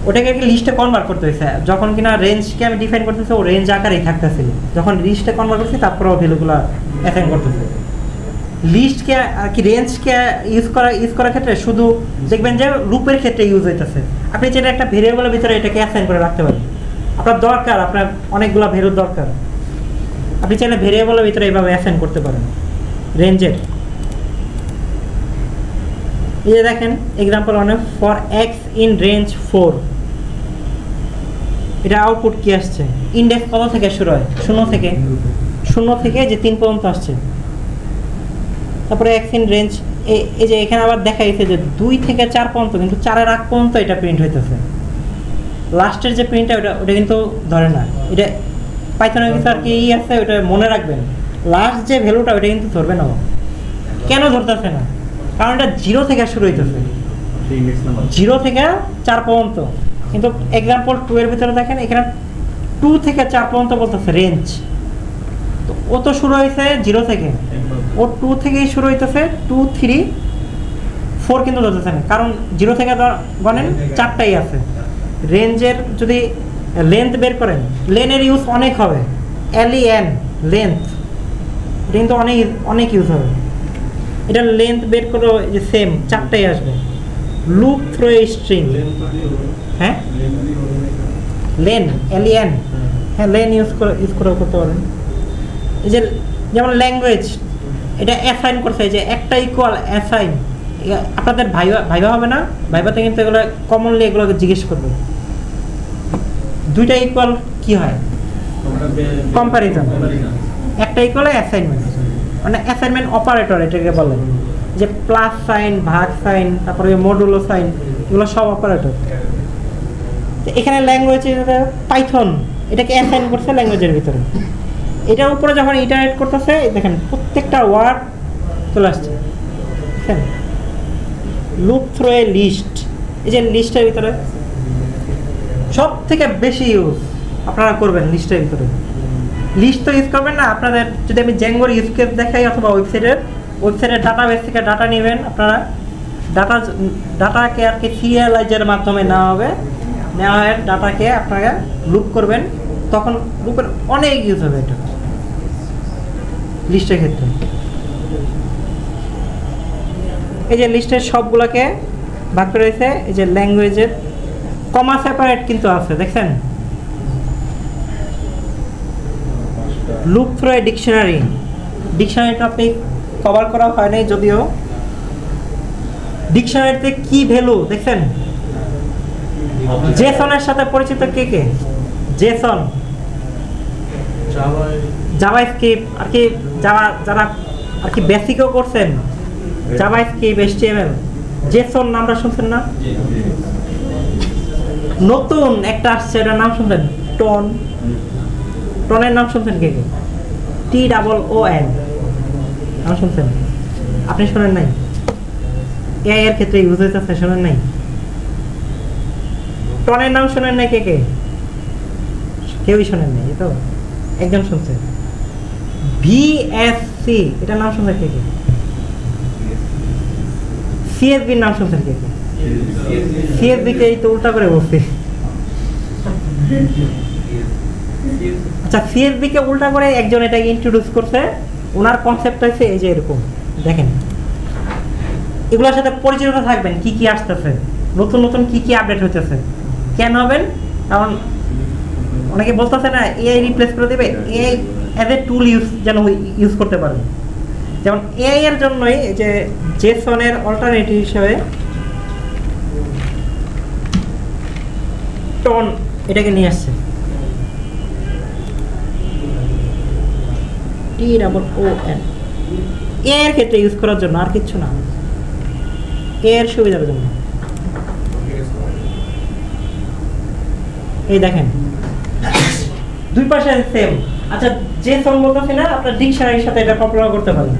ওটাকে আর কি লিস্টে কনভার্ট করতে হয়েছে। যখন কিনা রেঞ্জকে আমি ডিফাইন করতেছি, ও রেঞ্জ আকারেই থাকতেছিল। যখন লিস্টে কনভার্ট করছি, তারপরেও ভ্যালুগুলো অ্যাসাইন করতেছে। লিস্টকে আর কি রেঞ্জকে ইউজ করার ক্ষেত্রে শুধু দেখবেন যে লুপের ক্ষেত্রে ইউজ হইতেছে। আপনি যেটা একটা ভেরিয়েবলের ভিতরে এটাকে অ্যাসাইন করে রাখতে পারেন। আপনার দরকার, আপনার অনেকগুলো ভ্যালুর দরকার, আপনি চাইলে ভেরিয়েবলের ভিতরে এইভাবে অ্যাসাইন করতে পারেন রেঞ্জের। এই যে দেখেন এক্সাম্পল অনেক ফর এক্স ইন রেঞ্জ 4, এটা আউটপুট কি আসছে? ইন্ডেক্স কত থেকে শুরু হয়? 0 থেকে যে 3 পর্যন্ত আসছে। তারপরে এক্স ইন রেঞ্জ, এই যে এখানে আবার দেখা গেছে যে 2 থেকে 4 পর্যন্ত, কিন্তু 4-এর আগ পর্যন্ত এটা প্রিন্ট হইতেছে। লাস্টের যে প্রিন্টটা ওটা কিন্তু ধরে না। এটা পাইথনের কিছু আর কি আছে, ওটা মনে রাখবেন। লাস্ট যে ভ্যালুটা ওটা কিন্তু ধরবে না। কেন ধরতেছে না? কারণ এটা 0 থেকে শুরু হইতেছে, 0 থেকে 4 পর্যন্ত। কিন্তু এক্সাম্পল 2 এর ভিতরে দেখেন এখানে 2 থেকে 4 পর্যন্ত বলতেছে রেঞ্জ। তো ও তো শুরু হয়েছে 0 থেকে, ও 2 থেকেই শুরু হইতেছে। 2, 3, 4 কিন্তু ধরতেছে না, কারণ 0 থেকে গণেন 4টাই আছে। রেঞ্জের যদি লেন্থ বের করেন, লেনের ইউজ অনেক হবে। LEN লেন্থ, এটা কিন্তু অনেক ইউজ হবে। এটা লেন্থ বের করে যে সেম 4টাই আসবে। লুপ থ্রো এ স্ট্রিং, হ্যাঁ লেন, LEN, হ্যাঁ লেন ইউজ করে করতে পারেন। এই যে যেমন ল্যাঙ্গুয়েজ, এটা অ্যাসাইন করছে যে একটা ইকুয়াল অ্যাসাইন। আপনাদের ভাইবা হবে না, ভাইবাতে কিন্তু এগুলো কমনলি এগুলোকে জিজ্ঞেস করবে। 2টা ইকুয়াল কি হয়? কম্প্যারিজন। একটা ইকুয়াল অ্যাসাইনমেন্ট, মানে অ্যাসাইনমেন্ট অপারেটর এটাকে বলে। যে প্লাস সাইন, ভাগ সাইন, তারপরে মডুলো সাইন, এগুলো সব অপারেটর। এখানে ল্যাঙ্গুয়েজ পাইথন এটাকে অ্যাসাইন করছে ল্যাঙ্গুয়েজের ভিতরে। এটার উপরে যখন ইটারেট করতেছে, দেখেন প্রত্যেকটা ওয়ার্ড চলে আসছে। দেখেন লুপ থ্রো এ লিস্ট, এই যে লিস্টের ভিতরে সব থেকে বেশি ইউজ আপনারা করবেন লিস্টের ভিতরে। লিস্ট তো ইউজ করবেন না, আপনাদের যদি আমি জ্যাঙ্গোর ইউজ কেস দেখাই, অথবা ওয়েবসাইটের ডাটাবেস থেকে ডাটা নেবেন আপনারা। ডাটাকে আর কি সিরিয়ালাইজের মাধ্যমে নেওয়া হবে। নেওয়া হয় ডাটাকে আপনারা লুপ করবেন, তখন লুপের অনেক ইউজ হবে এটা লিস্টের ক্ষেত্রে। এই যে লিস্টের সবগুলোকে ভাগ করে রয়েছে। এই যে ল্যাঙ্গুয়েজের কমা সেপারেট কিন্তু আছে, দেখছেন। Loop through a dictionary, dictionary topic cover করা হয় নাই যদিও। ডিকশনারিতে কি ভ্যালু দেখছেন? জেসনের সাথে পরিচিত কে কে? জেসন, জাভাস্ক্রিপ্ট আর কি, যারা আর কি বেসিকও করছেন, জাভাস্ক্রিপ্ট, HTML, জেসন নামটা শুনছেন না? নতুন একটা আসছে, এটার নাম শুনছেন? টনের নাম শুনছেন কে কে? TOON নাম শুনছেন? আপনি শোনেন নাই? এআই এর ক্ষেত্রে ইউজ হইতেছে, শোনেন নাই? টনের নাম শোনেন নাই কে কে? কেউই শোনেন নাই, এই তো একজন শুনছে। VSC এটার নাম শুনছেন কে কে? CSV নাম শুনছেন কে কে? CSV কে এই তো উল্টা করে বলছি। আচ্ছা, CSV কে উল্টা করে একজন এটাকে ইন্ট্রোডিউস করছে। ওনার কনসেপ্টটা হচ্ছে এই যে এরকম, দেখেন এগুলোর সাথে পরিচিত থাকবেন, কি কি আসতেছে, নতুন নতুন কি কি আপডেট হইতেছে। কেন হবেন? কারণ অনেকে বলতেছে না এআই রিপ্লেস করে দেবে, এআই অ্যাজ এ টুল যেন ইউজ করতে পারেন। যেমন এআই এর জন্যই যে জেসনের অল্টারনেটিভ হিসেবে টন এটাকে নিয়ে আসছে। TOON এর ক্ষেত্রে ইউজ করার জন্য, আর কিছু না, এর সুবিধার জন্য। এই দেখেন দুই পাশে সেম। আচ্ছা, জেসন বলতেছি না, আপনার ডিকশনারির সাথে এটা কপি করতে পারেন।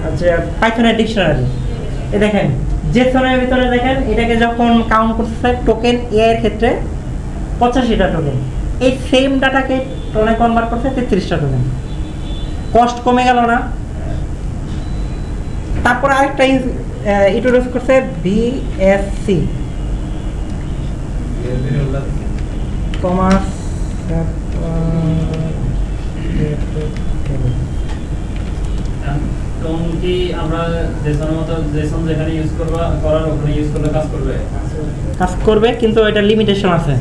আচ্ছা, পাইথনের ডিকশনারি, এই দেখেন জেসনের ভিতরে দেখেন এটাকে যখন কাউন্ট করতেছে টোকেন, এর ক্ষেত্রে 85টা টোকেন, এই সেম ডাটাকে টনে কনভার্ট করছে 33টা টোকেন। কস্ট কমে গেল না? তারপর আরেকটা ইন্ট্রোডিউস করছে VSC, কমার্স টোন কি আমরা জেসনের মতো জেসন যেখানে ইউজ করার ওখানে ইউজ করলে কাজ করবে, কিন্তু এটা লিমিটেশন আছে।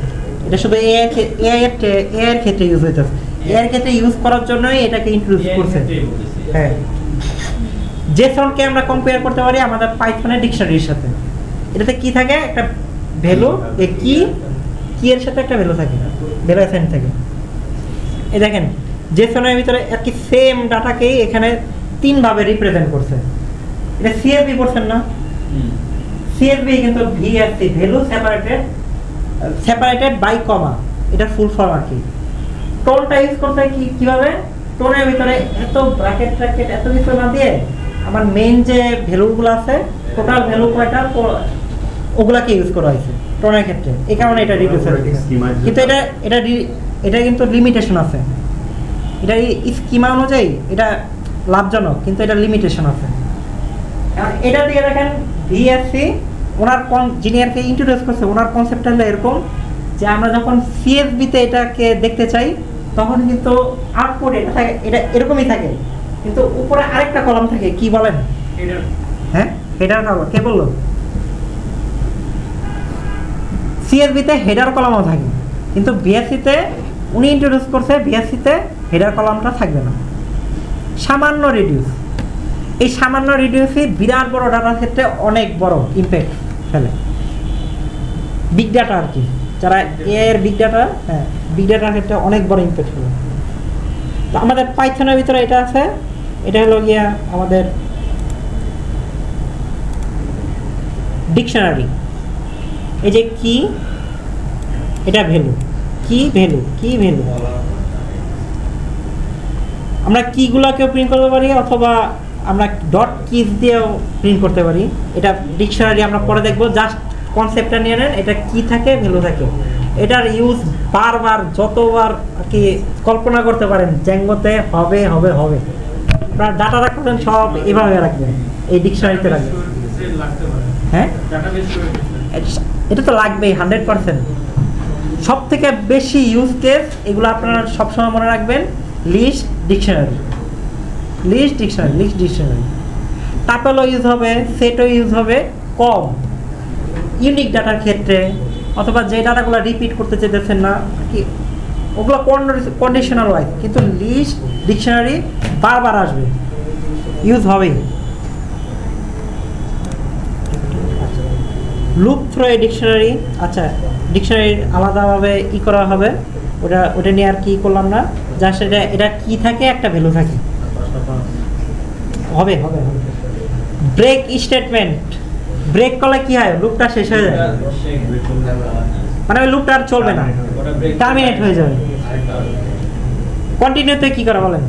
এটা শুধু এআই এর ক্ষেত্রে ইউজ হইতেছে, এর ক্ষেত্রে ইউজ করার জন্যই এটাকে ইন্ট্রোডিউস করছে। হ্যাঁ, জেসনকে আমরা কম্পেয়ার করতে পারি আমাদের পাইথনের ডিকশনারির সাথে। এটাতে কি থাকে? একটা ভ্যালু, এ কি এর সাথে একটা ভ্যালু থাকে, ভ্যালু অ্যাসাইন থাকে। এই দেখেন জেসনের ভিতরে আর কি সেম ডাটাকেই এখানে 3 ভাবে রিপ্রেজেন্ট করছে। এটা CSV করছেন না? CSV কিন্তু VSC, ভ্যালু সেপারেটেড বাই কমা, এটা ফুল ফর্ম আর কি। টোনটা ইউজ করতে কিভাবে? টোনের ভিতরে এত ব্র্যাকেট এত কিছু না দিয়ে আমার মেইন যে ভ্যালুগুলো আছে, টোটাল ভ্যালু কয়টা, ওগুলাকে ইউজ করা হয়েছে টোনের ক্ষেত্রে। এই কারণে এটা রিডিউস হয়েছে। কিন্তু এটা কিন্তু লিমিটেশন আছে। এটা স্কিমা অনুযায়ী এটা লাভজনক, কিন্তু এটা লিমিটেশন আছে। এটা দিয়ে দেখেন VSC, ওনার যিনি আর কি ইন্ট্রোডিউস করছে, ওনার কনসেপ্টটা হলো এরকম যে আমরা যখন CSV তে এটাকে দেখতে চাই তখন কিন্তু আউটপুট এটা থাকে, এটা এরকমই থাকে, কিন্তু উপরে আরেকটা কলাম থাকে, কি বলেন? হ্যাঁ, হেডার কলাম। কে বললো? CSV তে হেডার কলামও থাকে, কিন্তু VSC তে উনি ইন্ট্রোডিউস করছে VSC তে হেডার কলামটা থাকবে না, সামান্য রিডিউস। এই সামান্য রিডিউসই বিরাট বড় ডাটার ক্ষেত্রে অনেক বড় ইম্প্যাক্ট ফেলে। বিগ ডাটা আর কি, যারা এর বিগ ডাটা, হ্যাঁ বিগ ডাটার ক্ষেত্রে অনেক বড় ইম্প্যাক্ট ফেলে। তো আমাদের পাইথনের ভিতরে এটা আছে, এটা হলো গিয়া আমাদের ডিকশনারি। এই যে কি, এটা ভ্যালু, কি ভ্যালু, কি ভ্যালু। আমরা কিগুলোকেও প্রিন্ট করতে পারি, অথবা আমরা ডট কিজ দিয়েও প্রিন্ট করতে পারি। এটা ডিকশনারি আমরা পরে দেখবো, জাস্ট কনসেপ্টটা নিয়ে নেন। এটা কি থাকে, ভ্যালু থাকে। এটার ইউজ বারবার যতবার আর কি কল্পনা করতে পারেন, জ্যাঙ্গোতে হবে হবে হবে। আপনার ডাটা রাখবেন সব এভাবে রাখবেন, এই ডিকশনারিতে রাখবেন। হ্যাঁ, এটা তো লাগবেই 100%। সব থেকে বেশি ইউজ কেস এগুলো আপনারা সবসময় মনে রাখবেন, লিস্ট ডিকশনারি, লিস্ট ডিকশনারি। টাপলও ইউজ হবে, সেটও ইউজ হবে কম ইউনিক ডাটার ক্ষেত্রে, অথবা যে ডাটাগুলো রিপিট করতে চাইতেছেন না কি, ওগুলো কন্ডিশনাল ওয়াইজ। কিন্তু লিস্ট ডিকশনারি বারবার আসবে, ইউজ হবেই। লুপ থ্রো এ ডিকশনারি, আচ্ছা ডিকশনারি আলাদাভাবে করা হবে, ওটা নিয়ে আর কি করলাম না, জাস্ট এটা কি থাকে, একটা ভ্যালু থাকে। হবে হবে ব্রেক স্টেটমেন্ট, ব্রেক করলে কি হয়, লুপটা শেষ হয়ে যায়, মানে ওই লুপটা আর চলবে না, টার্মিনেট হয়ে যাবে। কন্টিনিউতে কি করা বলেন,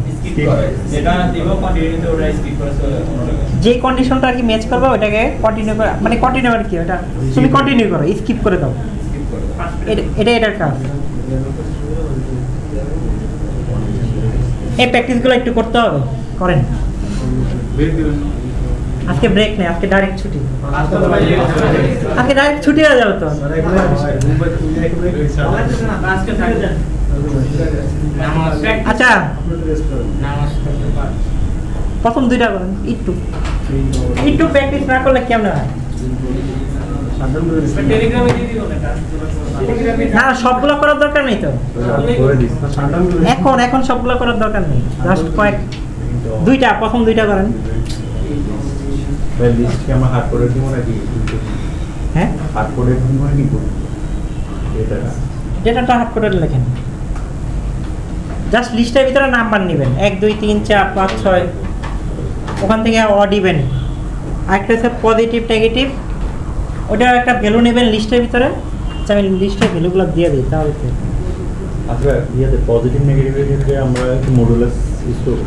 যে কন্ডিশনটা আর কি ম্যাচ করবে ওটাকে কন্টিনিউ করে, মানে কন্টিনিউ আর কি, ওটা তুমি কন্টিনিউ করো, স্কিপ করে দাও, এটার কাজ। এই প্র্যাকটিসগুলো একটু করতে হবে, করেন। আজকে ব্রেক নেই, আজকে ডাইরেক্ট ছুটি, আজকে ডাইরেক্ট ছুটি হয়ে যাবে তো। আচ্ছা প্রথম দুইটা করেন, একটু প্র্যাকটিস না করলে কেমন হয়? না সবগুলো করার দরকার নেই তো, এখন সবগুলো করার দরকার নেই, জাস্ট দুইটা, প্রথম দুইটা করেন। হ্যাঁ ডেটাটা হার্ড করে লেখেন, জাস্ট লিস্টের ভিতরে নাম্বার নেবেন, 1 2 3 4 5 6, ওখান থেকে অড ইভেন, আরেকটা হচ্ছে পজিটিভ নেগেটিভ, ওটার একটা ভ্যালু নেবেন লিস্টের ভিতরে। আমি লিস্টের ভ্যালুগুলো দিয়ে দিই তাহলে। আচ্ছা ইয়াতে পজিটিভ নেগেটিভের ক্ষেত্রে আমরা একটু মডুলাস ইউজ করব।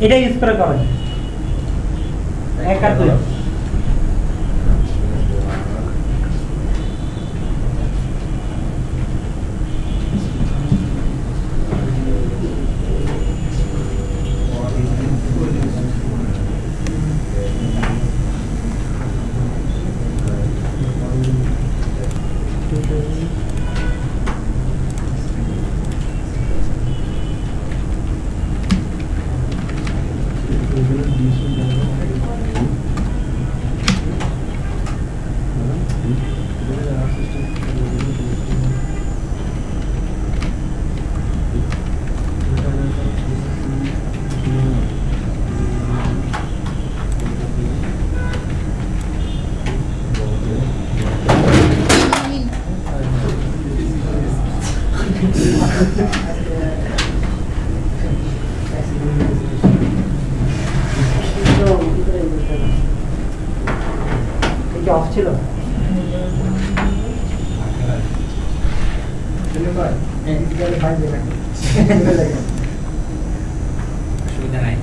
এটা ইউজ করে করেন 1 আর 2। অফ ছিল অসুবিধা নাই।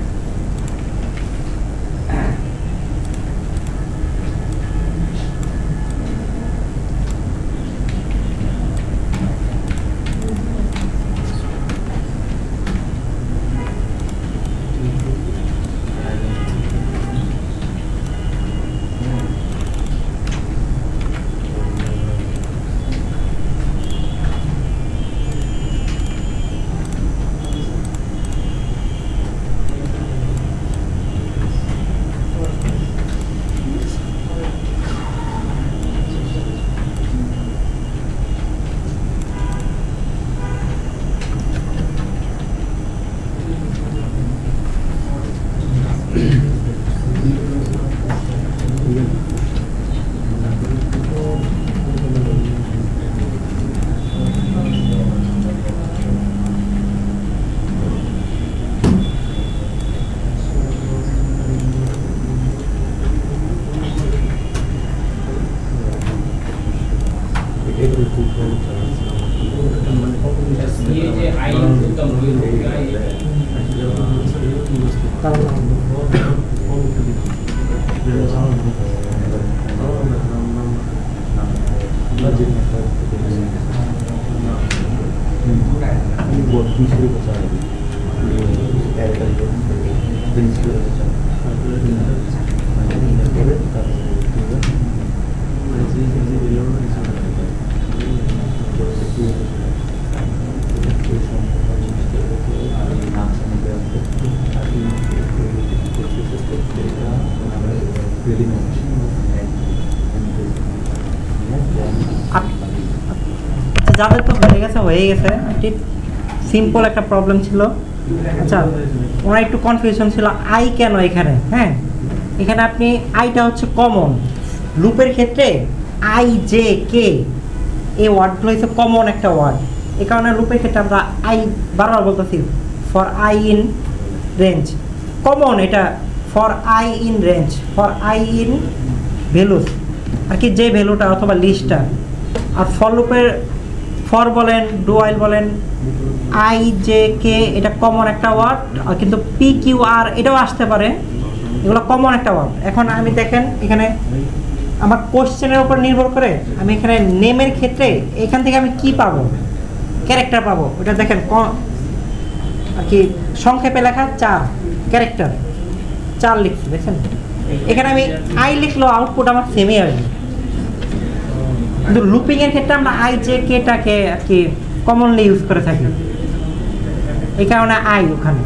ये जे आई उत्तम हुई होगा ये যাদের তো হয়ে গেছে ঠিক সিম্পল একটা প্রবলেম ছিল। আচ্ছা, ওনার একটু কনফিউশন ছিল আই কেন এখানে। হ্যাঁ, এখানে আপনি আইটা হচ্ছে কমন লুপের ক্ষেত্রে, আই জে কে এই ওয়ার্ডগুলো হচ্ছে কমন একটা ওয়ার্ড। এই কারণে লুপের ক্ষেত্রে আমরা আই বারবার বলতেছি for I in range common, এটা for I in range, for I in values আর কি, যে ভ্যালুটা অথবা লিস্টটা। আর ফর লুপের ফর বলেন, ডু ওয়াইল বলেন, আই জে কে এটা কমন একটা ওয়ার্ড, আর কিন্তু পি কিউ আর এটাও আসতে পারে, এগুলো কমন একটা ওয়ার্ড। এখন আমি দেখেন এখানে আমার কোশ্চেনের উপর নির্ভর করে আমি এখানে নেমের ক্ষেত্রে এখান থেকে আমি কি পাবো, ক্যারেক্টার পাবো। ওটা দেখেন আর কি সংক্ষেপে লেখা 4 ক্যারেক্টার 4 লিখছি, দেখছেন। এখানে আমি আই লিখলেও আউটপুট আমার সেমই আসবে, কিন্তু লুপিংয়ের ক্ষেত্রে আমরা আই জে কেটাকে আর কি কমনলি ইউজ করে থাকি, এই কারণে আই ওখানে।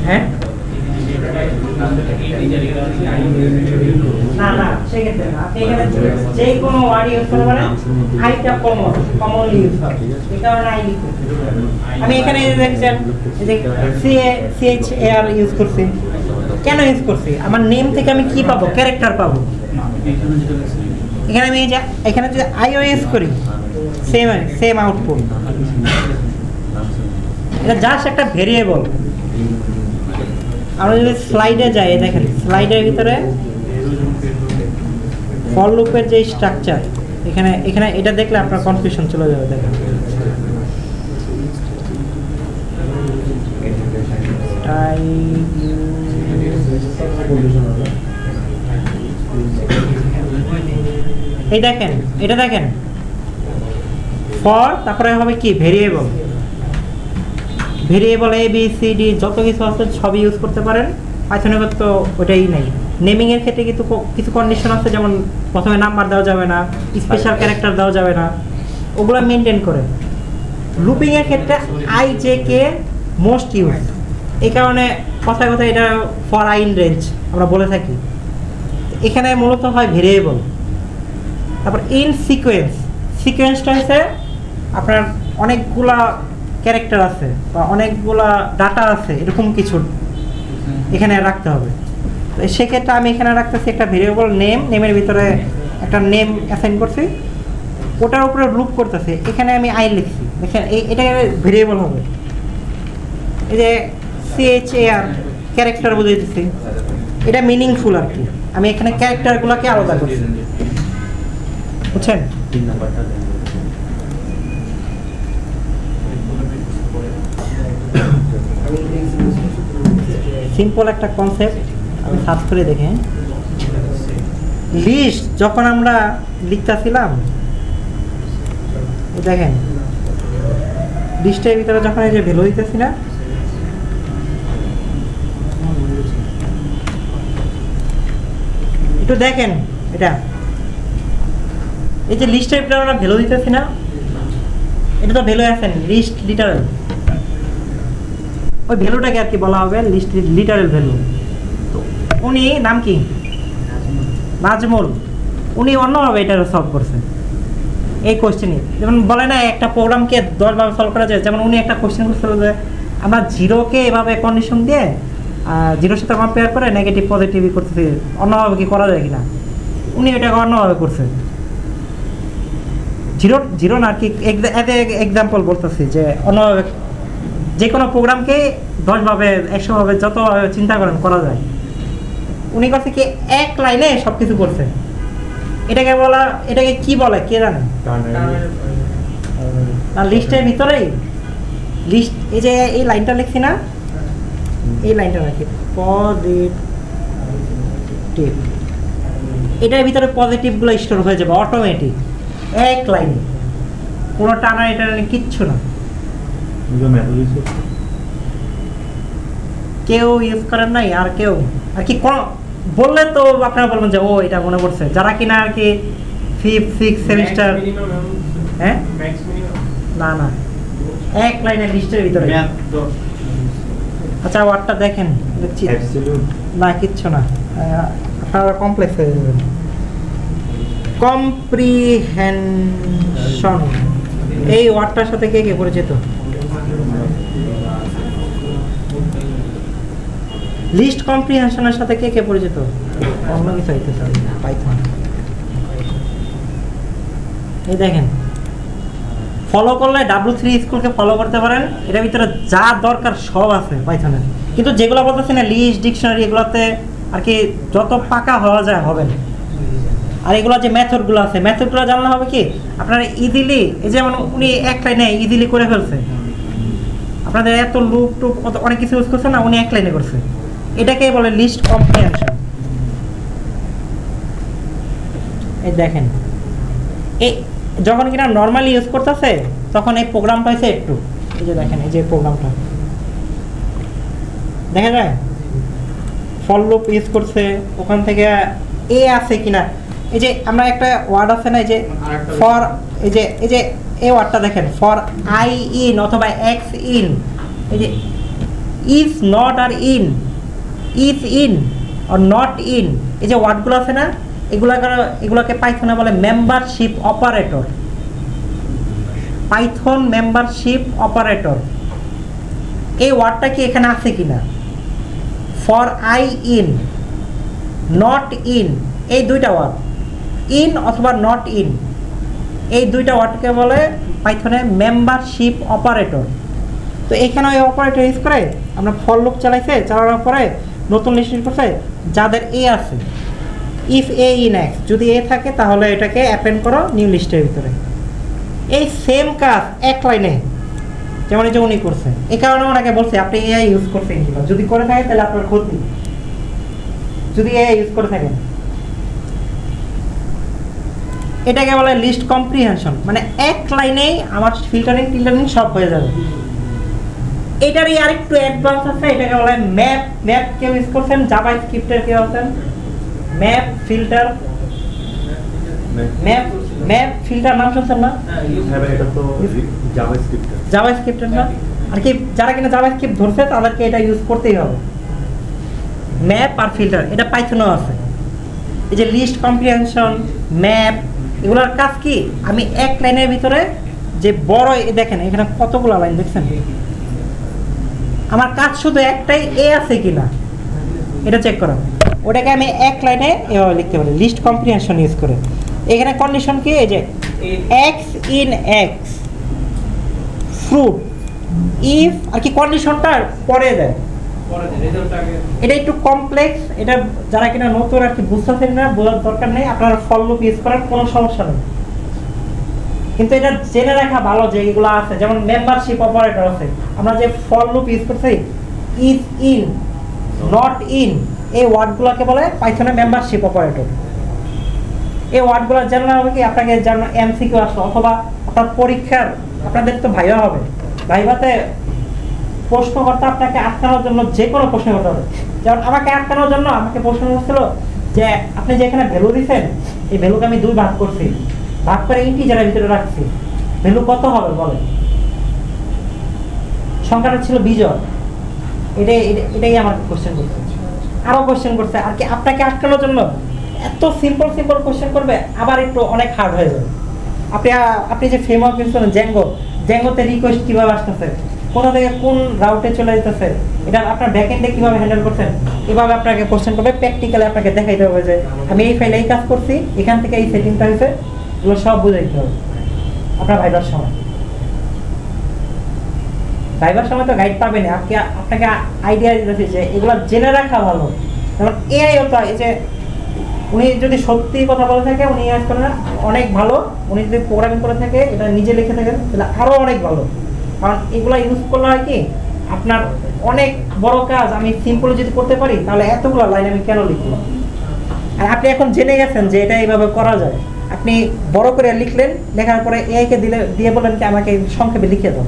হ্যাঁ, না না সেক্ষেত্রে না, আপনি এখানে যে কোনো ওয়ার্ড ইউজ করতে পারেন, আইটা কমনলি ইউজ হয়, এই কারণে আই লিখতে। আমি এখানে দেখছেন যে CHAR ইউজ করছি, কেন ইউজ করছি? আমার নেম থেকে আমি কি পাবো, ক্যারেক্টার পাবো। এখানে আমি এখানে যদি আইও ইউজ করি সেম আউটপুট। এটা জাস্ট একটা ভেরিয়েবল। আমরা যদি স্লাইডে যাই, দেখেন স্লাইডের ভিতরে ফর লুপের যে স্ট্রাকচার, এখানে এটা দেখলে আপনার কনফিউশন চলে যাবে। দেখেন এই দেখেন, এটা দেখেন ফর, তারপরে হবে কি variable, variable A B C D যত কিছু আছে সবই ইউজ করতে পারেন। পাইথনের তো ওটাই নেই। নেমিংয়ের ক্ষেত্রে কিন্তু কিছু কন্ডিশন আছে, যেমন প্রথমে নাম্বার দেওয়া যাবে না, স্পেশাল ক্যারেক্টার দেওয়া যাবে না, ওগুলো মেনটেন করে। লুপিংয়ের ক্ষেত্রে I J K most use, এই কারণে কথায় কথায় এটা ফর আই ইন রেঞ্জ আমরা বলে থাকি। এখানে মূলত হয় ভেরিয়েবল। তারপর ইন সিকোয়েন্সটা হচ্ছে আপনার অনেকগুলা ক্যারেক্টার আছে বা অনেকগুলা ডাটা আছে, এরকম কিছু এখানে রাখতে হবে। তো সেক্ষেত্রে আমি এখানে রাখতেছি একটা ভেরিয়েবল নেমের ভিতরে একটা নেম অ্যাসাইন করছি, ওটার উপরে লুপ করতেছে। এখানে আমি আই লিখছি, দেখেন এটা ভেরিয়েবল হবে। এই যে CHAR ক্যারেক্টার বুঝিয়ে দিচ্ছি, এটা মিনিংফুল আর কি। আমি এখানে ক্যারেক্টারগুলোকে আলাদা করছি, বুঝছেন? সিম্পল একটা কনসেপ্ট, আমি সার্চ করে দেখে। লিস্ট যখন আমরা লিখতেছিলাম, দেখেন লিস্টের ভিতরে যখন এই যে ভ্যালু দিতেছি না, একটু দেখেন এটা, এই যে লিস্টের ভিতরে আমরা ভ্যালু দিতেছি না, এটা তো ভ্যালু আছেন লিস্ট লিটারাল, ওই ভ্যালুটাকে আর কি বলা হবে লিস্ট লিটারাল ভ্যালু। তো উনি নাম কি, নাজমুল, উনি অন্যভাবে এটা সলভ করছেন এই কোশ্চেনে। যেমন বলে না একটা প্রোগ্রামকে 10 ভাবে সলভ করা যায়, যেমন উনি একটা কোশ্চেন করছিল যে আমরা জিরোকে এভাবে কন্ডিশন দিয়ে জিরোর সাথে কম্পেয়ার করে নেগেটিভ পজিটিভই করতেছি, অন্যভাবে কি করা যায় কিনা, উনি এটাকে অন্যভাবে করছে। জিরো না আর কি, এক্সাম্পল বলতেছি যে অন্যভাবে যে কোনো প্রোগ্রামকে 10 ভাবে 100 ভাবে যতভাবে চিন্তা করেন করা যায়। উনি করছে কি এক লাইনে সব কিছু করছে। এটাকে কি বলে কে জানে? না লিস্টের ভিতরেই লিস্ট, এই যে এই লাইনটা লিখছি না, এই লাইনটা রাখি পজিটিভ, এটার ভিতরে পজিটিভগুলো স্টোর হয়ে যাবে অটোমেটিক এক লাইনে, কোনো টানা এটা কিচ্ছু না। কেউ ইউজ করেন নাই, আর কেউ আর কি বললে তো আপনারা বলবেন যে ও এটা মনে পড়ছে, যারা কিনা আর কি 5th 6th সেমিস্টার। হ্যাঁ না না, এক লাইনের লিস্টের ভিতরে। আচ্ছা ওয়ার্ডটা দেখেন, দেখছি না কিচ্ছু না, আপনারা কমপ্লেক্স হয়ে যাবেন। কম্প্রিহেনশন এই ওয়ার্ডটার সাথে কে কে পরিচিত? লিস্ট কম্প্রিহেনশনের সাথে কে কে পরিচিত? অন্য কিছু হইতে চাই পাইথন। এই দেখেন, ফলো করলে W3 স্কুলকে ফলো করতে পারেন, এটার ভিতরে যা দরকার সব আছে পাইথনের। কিন্তু যেগুলো বলতেছি না, লিস্ট, ডিকশনারি, এগুলোতে আর কি যত পাকা হওয়া যায় হবে না। আর এগুলো যে মেথডগুলো আছে, মেথডগুলো জানলে হবে কি আপনারা ইজিলি, এই যেমন উনি এক লাইনে ইজিলি করে ফেলছে, আপনাদের এত লুপ টুপ অনেক কিছু ইউজ করছে না, উনি এক লাইনে করছে। এটাকেই বলে লিস্ট কম্প্রিহেনশন। এই দেখেন, এই যখন কিনা নর্মালি ইউজ করতেছে তখন এই প্রোগ্রামটা হয়েছে একটু, এই যে দেখেন, এই যে প্রোগ্রামটা দেখা যায় ফর লুপ ইউজ করছে, ওখান থেকে এ আছে কিনা, এই যে আমরা একটা ওয়ার্ড আছে না, এই যে ফর, এই যে এই ওয়ার্ডটা দেখেন, ফর আই ইন অথবা এক্স ইন, এই যে ইজ নট আর ইন, ইজ ইন আর নট ইন, এই যে ওয়ার্ডগুলো আছে না, এগুলোকে পাইথনে বলে membership operator. Python membership operator, এই ওয়ার্ডটা কি এখানে আছে কিনা? For I in, not in, এই দুইটা ওয়ার্ড, ইন অথবা নট ইন, এই দুইটা ওয়ার্ডকে বলে পাইথনে মেম্বারশিপ অপারেটর। তো এখানে ওই অপারেটর ইউজ করে আমরা ফর লুপ চালাইছে, চালানোর পরে নতুন লিস্ট করছে যাদের এ আছে, ইফ এ ইন এক্স, যদি এ থাকে তাহলে এটাকে অ্যাপেন্ড করো নিউ লিস্টের ভিতরে। এই সেম কাজ এক লাইনে যেমন এই যে উনি করছে, এই কারণে ওনাকে বলছে আপনি এআই ইউজ করছেন কিনা, যদি করে থাকে তাহলে আপনার ক্ষতি, যদি এআই ইউজ করে থাকেন। এটাকে বলে লিস্ট কম্প্রিহেনশন, মানে এক লাইনেই আমার ফিল্টারিং টিল্টারিং সব হয়ে যাবে। এটারই আরেকটু অ্যাডভান্স আছে, এটাকে বলে ম্যাপ। ম্যাপ কেউ ইউজ করছেন? জাভাস্ক্রিপ্টের কেউ আছেন? ম্যাপ ফিল্টার, ম্যাপ ফিল্টার নাম শুনছেন না? এটা তো জাভাস্ক্রিপ্টের না, আর কি যারা কিনা জাভাস্ক্রিপ্ট ধরছে তাদেরকে এটা ইউজ করতেই হবে। ম্যাপ আর ফিল্টার এটা পাইথনেও আছে। এই যে লিস্ট কম্প্রিহেনশন, ম্যাপ, এগুলোর কাজ কি, আমি এক লাইনের ভিতরে যে বড়, দেখেন এখানে কতগুলো লাইন দেখছেন, আমার কাজ শুধু একটাই, এ আছে কিনা এটা চেক করা, ওটাকে আমি এক লাইনে এভাবে লিখতে পারি লিস্ট কম্প্রিহেনশন ইউজ করে। এখানে কন্ডিশন কি, এই যে X in X fruit, if আর কি কন্ডিশনটা পরে দেয়, এটা একটু কমপ্লেক্স, এটা যারা কিনা নতুন আর কি বুঝতেছেন না, বোঝার দরকার নেই, আপনারা ফর লুপ ইউজ করার কোনো সমস্যা নেই। কিন্তু এটা জেনে রাখা ভালো যে এগুলো আছে, যেমন মেম্বারশিপ অপারেটর আছে, আমরা যে ফর লুপ ইউজ করছি, ইজ ইন, নট ইন, এই ওয়ার্ডগুলোকে বলে পাইথনে মেম্বারশিপ অপারেটর। এই ওয়ার্ডগুলো জানা হবে কি আপনাকে, যেমন এমসিকিউ আসলো অথবা আপনার পরীক্ষার, আপনাদের তো ভাইবা হবে, ভাইবাতে প্রশ্নকর্তা আপনাকে আটকানোর জন্য যে কোনো প্রশ্ন করতে হবে। যেমন আমাকে আটকানোর জন্য আমাকে প্রশ্ন করছিল যে আপনি যে এখানে ভ্যালু দিচ্ছেন, এই ভ্যালুকে আমি 2 ভাগ করছি, ভাগ করে ইন্টিজারের ভিতরে রাখছি, ভ্যালু কত হবে বলে, সংখ্যাটা ছিল বিজয়। এটাই আমার কোশ্চেন করছে, আরও কোশ্চেন করছে আর কি আপনাকে আটকানোর জন্য। এত সিম্পল কোশ্চেন করবে, আবার একটু অনেক হার্ড হয়ে যাবে। আপনি যে ফ্রেমওয়ার্ক ইউজ করেন জ্যাঙ্গোতে রিকোয়েস্ট কীভাবে আসতেছে, কোথা থেকে কোন রাউটে চলে যেতেছে, এটা আপনার ব্যাকএন্ডে কীভাবে হ্যান্ডেল করছেন, এভাবে আপনাকে কোশ্চেন করবে। প্র্যাকটিক্যালি আপনাকে দেখাইতে হবে যে আমি এই ফাইলে এই কাজ করছি, এখান থেকে এই সেটিংটা হয়েছে, এগুলো সব বুঝাইতে হবে আপনার ভাইবার সময়। ভাইবার সময় তো গাইড পাবেন, আপনাকে আইডিয়া দিতেছি যে এগুলো জেনে রাখা ভালো। যেমন এআই হতো, এই যে উনি যদি সত্যি কথা বলে থাকে, উনি ইউজ করেন অনেক ভালো, উনি যদি প্রোগ্রামিং করে থাকে, এটা নিজে লিখে থাকেন, তাহলে আরও অনেক ভালো। কারণ এগুলো ইউজ করলে হয় কি, আপনার অনেক বড় কাজ আমি সিম্পলি যদি করতে পারি, তাহলে এতগুলো লাইন আমি কেন লিখব। আর আপনি এখন জেনে গেছেন যে এটা এইভাবে করা যায়, আপনি বড় করে লিখলেন, লেখার পরে এআইকে দিয়ে বললেন কি আমাকে সংক্ষেপে লিখে দাও,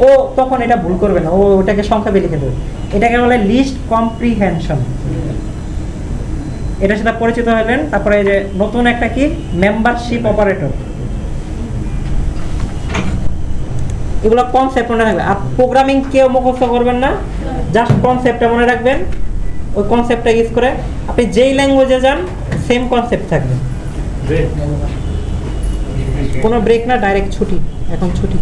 ও তখন এটা ভুল করবে না, ও ওটাকে সংক্ষেপে লিখে দেবে। এটাকে বলে লিস্ট কম্প্রিহেনশন। এটার সাথে পরিচিত হলেন। তারপরে এই যে নতুন একটা কি, মেম্বারশিপ অপারেটর। এগুলো কনসেপ্ট মনে রাখবেন, আর প্রোগ্রামিং কেউ মুখস্থ করবেন না, জাস্ট কনসেপ্টটা মনে রাখবেন। ওই কনসেপ্টটা ইউজ করে আপনি যেই ল্যাঙ্গুয়েজে যান সেম কনসেপ্ট থাকবে, ব্রেক কোনো ব্রেক না, ডাইরেক্ট ছুটি, এখন ছুটি।